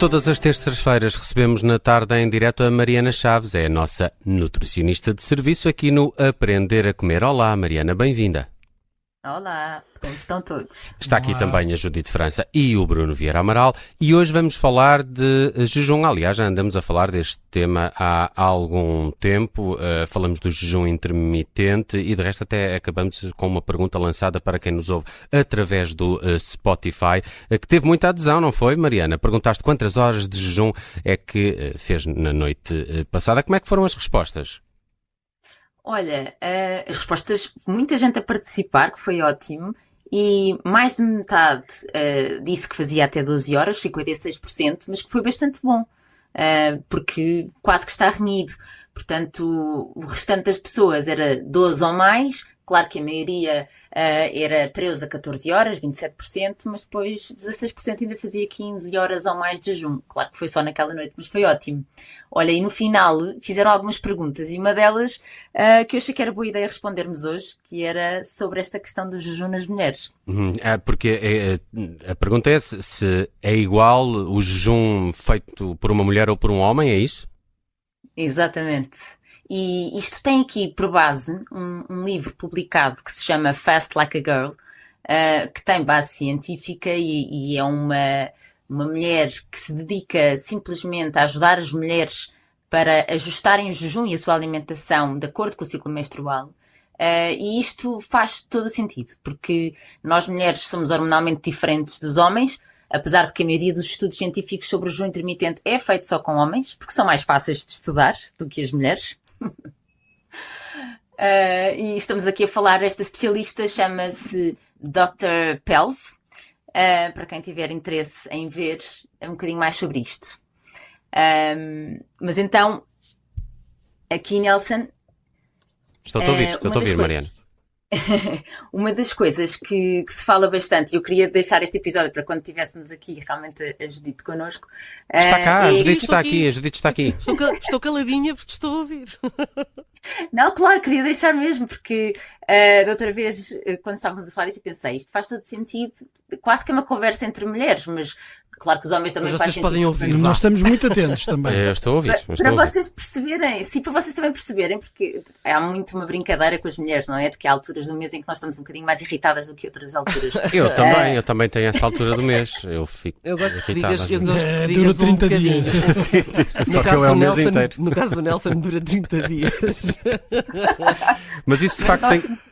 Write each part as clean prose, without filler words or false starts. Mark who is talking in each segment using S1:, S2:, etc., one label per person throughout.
S1: Todas as terças-feiras recebemos na tarde em direto a Mariana Chaves, é a nossa nutricionista de serviço aqui no Aprender a Comer. Olá, Mariana, bem-vinda.
S2: Olá, como estão todos?
S1: Está aqui também a Judite França e o Bruno Vieira Amaral e hoje vamos falar de jejum. Aliás, já andamos a falar deste tema há algum tempo, falamos do jejum intermitente e de resto até acabamos com uma pergunta lançada para quem nos ouve através do Spotify, que teve muita adesão, não foi, Mariana? Perguntaste quantas horas de jejum é que fez na noite passada. Como é que foram as respostas?
S2: Olha, as respostas, muita gente a participar, que foi ótimo, e mais de metade disse que fazia até 12 horas, 56%, mas que foi bastante bom, porque quase que está renhido. Portanto, o restante das pessoas era 12 ou mais, claro que a maioria era 13 a 14 horas, 27%, mas depois 16% ainda fazia 15 horas ou mais de jejum. Claro que foi só naquela noite, mas foi ótimo. Olha, e no final fizeram algumas perguntas, e uma delas que eu achei que era boa ideia respondermos hoje, que era sobre esta questão do jejum nas mulheres.
S1: Porque a pergunta é se é igual o jejum feito por uma mulher ou por um homem, é isso?
S2: Exatamente. E isto tem aqui por base um livro publicado que se chama Fast Like a Girl, que tem base científica e é uma mulher que se dedica simplesmente a ajudar as mulheres para ajustarem o jejum e a sua alimentação de acordo com o ciclo menstrual. E isto faz todo o sentido, porque nós mulheres somos hormonalmente diferentes dos homens, apesar de que a maioria dos estudos científicos sobre o jejum intermitente é feito só com homens, porque são mais fáceis de estudar do que as mulheres. E estamos aqui a falar, esta especialista chama-se Dr. Pelz, para quem tiver interesse em ver um bocadinho mais sobre isto. Mas então, aqui Nelson...
S1: Estou a ouvir, Mariana.
S2: Uma das coisas que se fala bastante, e eu queria deixar este episódio para quando tivéssemos aqui realmente a Judite connosco.
S1: Está cá, a Judite está aqui.
S3: Estou caladinha porque estou a ouvir.
S2: Não, claro, queria deixar mesmo, porque da outra vez, quando estávamos a falar disto, eu pensei, isto faz todo sentido, quase que é uma conversa entre mulheres, mas claro que os homens também fazem sentido.
S3: Podem ouvir.
S4: Nós estamos muito atentos também.
S1: Eu estou a ouvir.
S2: Para vocês perceberem, sim, para vocês também perceberem, porque há muito uma brincadeira com as mulheres, não é? De que há alturas do mês em que nós estamos um bocadinho mais irritadas do que outras alturas.
S1: Eu também tenho essa altura do mês. Eu gosto
S3: que
S1: irritada.
S4: Dura 30 dias.
S1: Só que ele é o mês inteiro.
S3: No caso do Nelson dura 30 dias.
S1: Mas isso de facto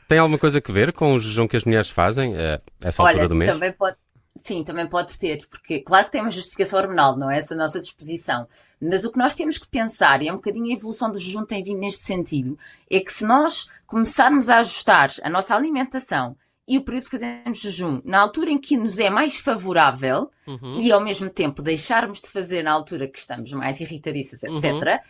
S1: tem alguma coisa a ver com o jejum que as mulheres fazem a essa altura do mês?
S2: Também pode. Sim, também pode ter, porque claro que tem uma justificação hormonal, não é? Essa nossa disposição. Mas o que nós temos que pensar, e é um bocadinho a evolução do jejum tem vindo neste sentido, é que se nós começarmos a ajustar a nossa alimentação e o período que fazemos jejum na altura em que nos é mais favorável e ao mesmo tempo deixarmos de fazer na altura que estamos mais irritadiças, etc.,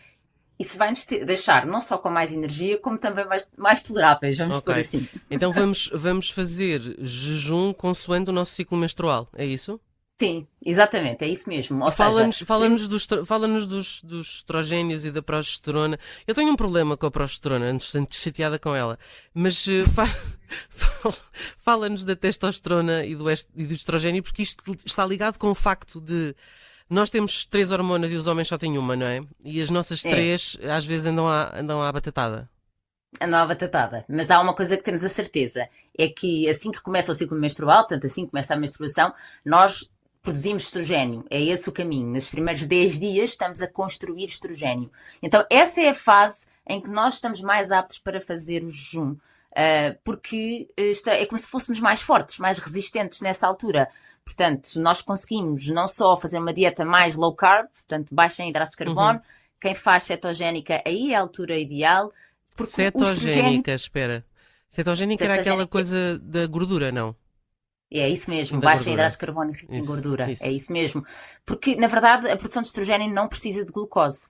S2: isso vai nos deixar não só com mais energia, como também mais toleráveis, vamos por assim.
S3: Então vamos fazer jejum consoante o nosso ciclo menstrual, é isso?
S2: Sim, exatamente, é isso mesmo. Ou
S3: fala-nos dos estrogénios e da progesterona. Eu tenho um problema com a progesterona, antes de chateada com ela, mas fala-nos da testosterona e do estrogénio, porque isto está ligado com o facto de nós temos 3 hormonas e os homens só têm uma, não é? E as nossas 3 às vezes andam à batatada.
S2: Andam à batatada. Mas há uma coisa que temos a certeza, é que assim que começa o ciclo menstrual, portanto assim que começa a menstruação, nós produzimos estrogénio. É esse o caminho. Nos primeiros 10 dias estamos a construir estrogénio. Então essa é a fase em que nós estamos mais aptos para fazer o jejum. Porque é como se fôssemos mais fortes, mais resistentes nessa altura. Portanto, nós conseguimos não só fazer uma dieta mais low carb, portanto, baixa em hidratos de carbono, quem faz cetogénica aí é a altura ideal. Porque
S3: cetogénica, espera. Cetogénica era aquela coisa da gordura, não?
S2: É isso mesmo, baixa em hidratos de carbono e rica em gordura. Isso. É isso mesmo. Porque, na verdade, a produção de estrogênio não precisa de glucose.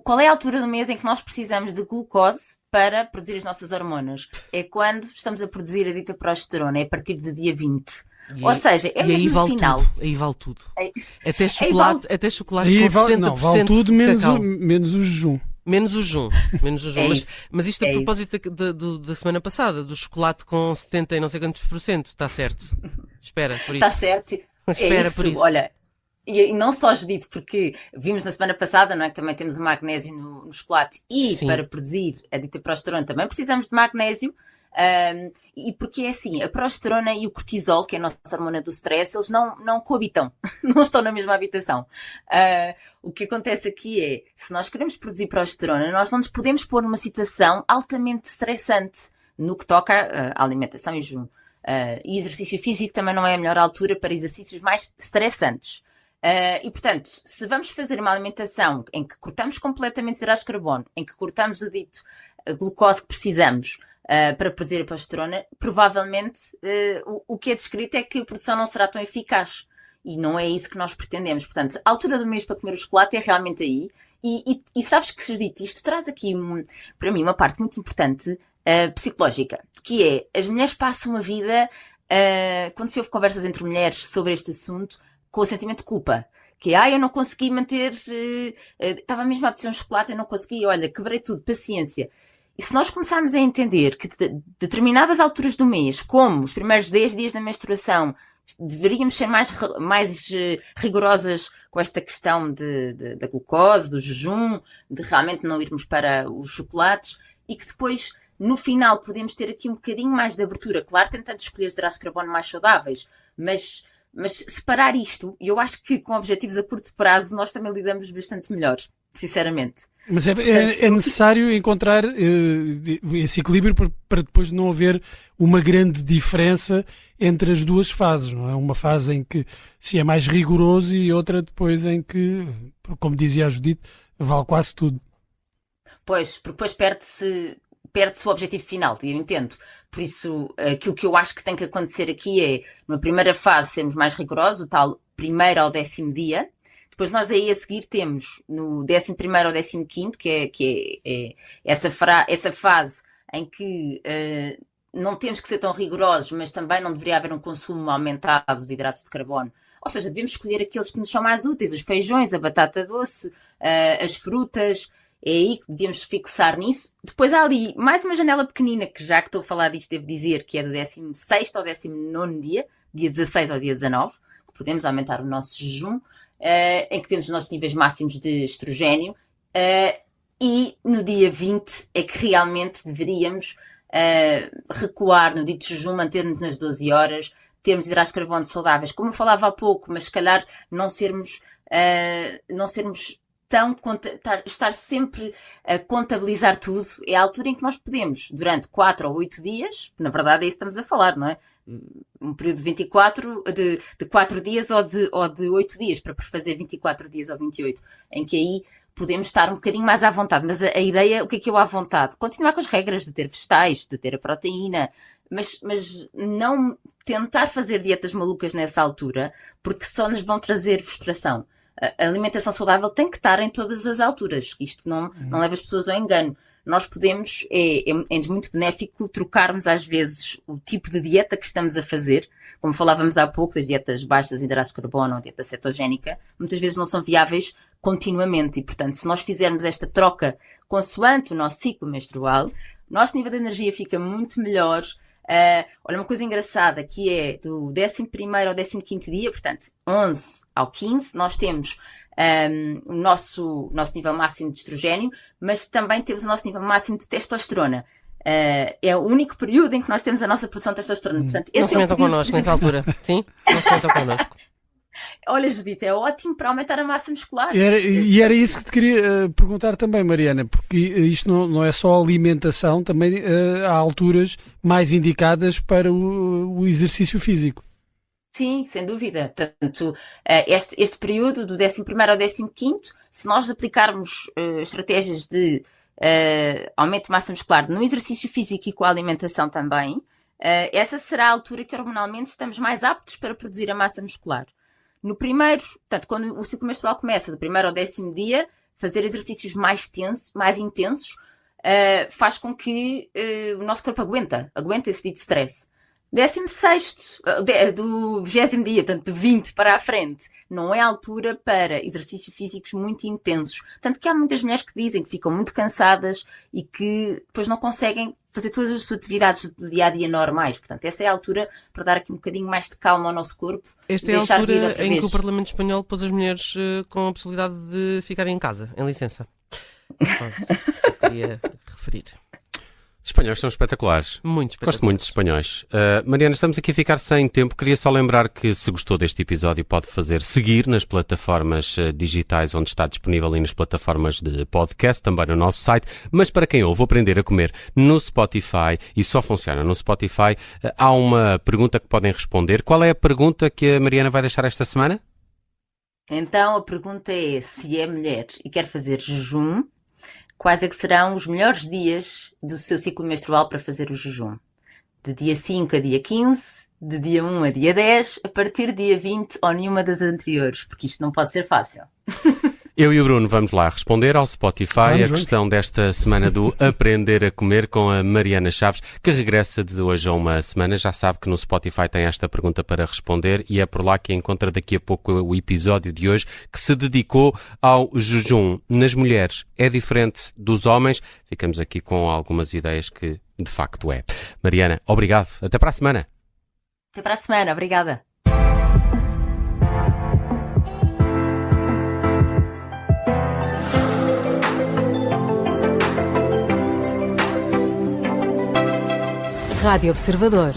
S2: Qual é a altura do mês em que nós precisamos de glucose para produzir as nossas hormonas? É quando estamos a produzir a dita progesterona, é a partir do dia 20. Ou seja, é mesmo no final.
S3: Aí vale tudo. Até chocolate com 60%
S4: não, vale tudo menos o jejum.
S3: Menos o jejum. Mas isto a propósito da semana passada, do chocolate com 70 e não sei quantos %, está certo? Espera, por isso.
S2: Está certo.
S3: Espera, por isso.
S2: Olha, E não só, Judite, porque vimos na semana passada, não é, que também temos o magnésio no chocolate e
S3: Sim.
S2: para produzir a dita progesterona também precisamos de magnésio. E porque é assim, a progesterona e o cortisol, que é a nossa hormona do stress, eles não coabitam, não estão na mesma habitação. O que acontece aqui é, se nós queremos produzir progesterona, nós não nos podemos pôr numa situação altamente estressante no que toca à alimentação e jejum. E exercício físico também não é a melhor altura para exercícios mais estressantes. E, portanto, se vamos fazer uma alimentação em que cortamos completamente os hidratos de carbono, em que cortamos o dito glucose que precisamos para produzir a progesterona, provavelmente o que é descrito é que a produção não será tão eficaz. E não é isso que nós pretendemos. Portanto, a altura do mês para comer o chocolate é realmente aí. E sabes que, Judite, isto traz aqui, para mim, uma parte muito importante psicológica, que é, as mulheres passam a vida, quando se ouve conversas entre mulheres sobre este assunto, com o sentimento de culpa. Que é, eu não consegui manter, estava mesmo a apetecer um chocolate, eu não consegui, olha, quebrei tudo, paciência. E se nós começarmos a entender que determinadas alturas do mês, como os primeiros 10 dias da menstruação, deveríamos ser mais rigorosas com esta questão da glucose, do jejum, de realmente não irmos para os chocolates, e que depois, no final, podemos ter aqui um bocadinho mais de abertura, claro, tentando escolher os hidratos de carbono mais saudáveis, mas separar isto, e eu acho que com objetivos a curto prazo nós também lidamos bastante melhor, sinceramente.
S4: Mas é necessário encontrar esse equilíbrio para depois não haver uma grande diferença entre as duas fases, não é? Uma fase em que se é mais rigoroso e outra depois em que, como dizia a Judite, vale quase tudo.
S2: Pois, porque depois perde-se o objetivo final, eu entendo. Por isso, aquilo que eu acho que tem que acontecer aqui é, na primeira fase, sermos mais rigorosos, o tal primeiro ao 10º dia. Depois nós aí a seguir temos no 11º ao 15º, que é essa fase em que não temos que ser tão rigorosos, mas também não deveria haver um consumo aumentado de hidratos de carbono. Ou seja, devemos escolher aqueles que nos são mais úteis, os feijões, a batata doce, as frutas. É aí que devíamos fixar nisso. Depois há ali mais uma janela pequenina, que já que estou a falar disto, devo dizer que é do 16º ao 19º dia 16 ao dia 19, que podemos aumentar o nosso jejum, em que temos os nossos níveis máximos de estrogênio, e no dia 20 é que realmente deveríamos recuar no dito jejum, manter-nos nas 12 horas, termos hidratos de carbono saudáveis, como eu falava há pouco, mas se calhar não sermos estar sempre a contabilizar tudo. É a altura em que nós podemos, durante 4 ou 8 dias, na verdade é isso que estamos a falar, não é? Um período de 4 dias ou de 8 dias, para fazer 24 dias ou 28, em que aí podemos estar um bocadinho mais à vontade. Mas a ideia, o que é à vontade? Continuar com as regras de ter vegetais, de ter a proteína, mas não tentar fazer dietas malucas nessa altura, porque só nos vão trazer frustração. A alimentação saudável tem que estar em todas as alturas. Isto não leva as pessoas ao engano. Nós podemos, é muito benéfico trocarmos às vezes o tipo de dieta que estamos a fazer. Como falávamos há pouco das dietas baixas em hidratos de carbono ou dieta cetogénica, muitas vezes não são viáveis continuamente. E, portanto, se nós fizermos esta troca consoante o nosso ciclo menstrual, o nosso nível de energia fica muito melhor. Olha, uma coisa engraçada que é do 11º ao 15º dia, portanto 11 ao 15, nós temos o nosso nível máximo de estrogênio, mas também temos o nosso nível máximo de testosterona. É o único período em que nós temos a nossa produção de testosterona. Portanto,
S3: não se metam connosco nessa altura. Sim? Não se metam connosco.
S2: Olha, Judite, é ótimo para aumentar a massa muscular.
S4: E era isso que te queria perguntar também, Mariana, porque isto não é só alimentação, também há alturas mais indicadas para o exercício físico.
S2: Sim, sem dúvida. Portanto, este período do 11º ao 15º, se nós aplicarmos estratégias de aumento de massa muscular no exercício físico e com a alimentação também, essa será a altura que hormonalmente estamos mais aptos para produzir a massa muscular. No primeiro, portanto, quando o ciclo menstrual começa, do primeiro ao 10º dia, fazer exercícios mais intensos, faz com que o nosso corpo aguenta esse dito stress. 16º, do 20º dia, portanto, de 20 para a frente, não é a altura para exercícios físicos muito intensos. Tanto que há muitas mulheres que dizem que ficam muito cansadas e que depois não conseguem fazer todas as suas atividades do dia-a-dia normais. Portanto, essa é a altura para dar aqui um bocadinho mais de calma ao nosso corpo.
S3: Esta é a
S2: deixar vir
S3: altura
S2: outra
S3: em
S2: vez.
S3: que o Parlamento Espanhol pôs as mulheres com a possibilidade de ficarem em casa, em licença. Eu queria referir.
S1: Os espanhóis são espetaculares.
S3: Muito espetacular.
S1: Gosto muito de espanhóis. Mariana, estamos aqui a ficar sem tempo. Queria só lembrar que, se gostou deste episódio, pode fazer seguir nas plataformas digitais onde está disponível e nas plataformas de podcast, também no nosso site. Mas para quem ouve Aprender a Comer no Spotify, e só funciona no Spotify, há uma pergunta que podem responder. Qual é a pergunta que a Mariana vai deixar esta semana?
S2: Então, a pergunta é, se é mulher e quer fazer jejum, quais é que serão os melhores dias do seu ciclo menstrual para fazer o jejum? De dia 5 a dia 15, de dia 1 a dia 10, a partir de dia 20 ou nenhuma das anteriores, porque isto não pode ser fácil.
S1: Eu e o Bruno vamos lá responder ao Spotify a questão desta semana do Aprender a Comer com a Mariana Chaves, que regressa de hoje a uma semana. Já sabe que no Spotify tem esta pergunta para responder e é por lá que encontra daqui a pouco o episódio de hoje que se dedicou ao jejum nas mulheres. É diferente dos homens? Ficamos aqui com algumas ideias que de facto é. Mariana, obrigado. Até para a semana.
S2: Até para a semana. Obrigada.
S5: Rádio Observador.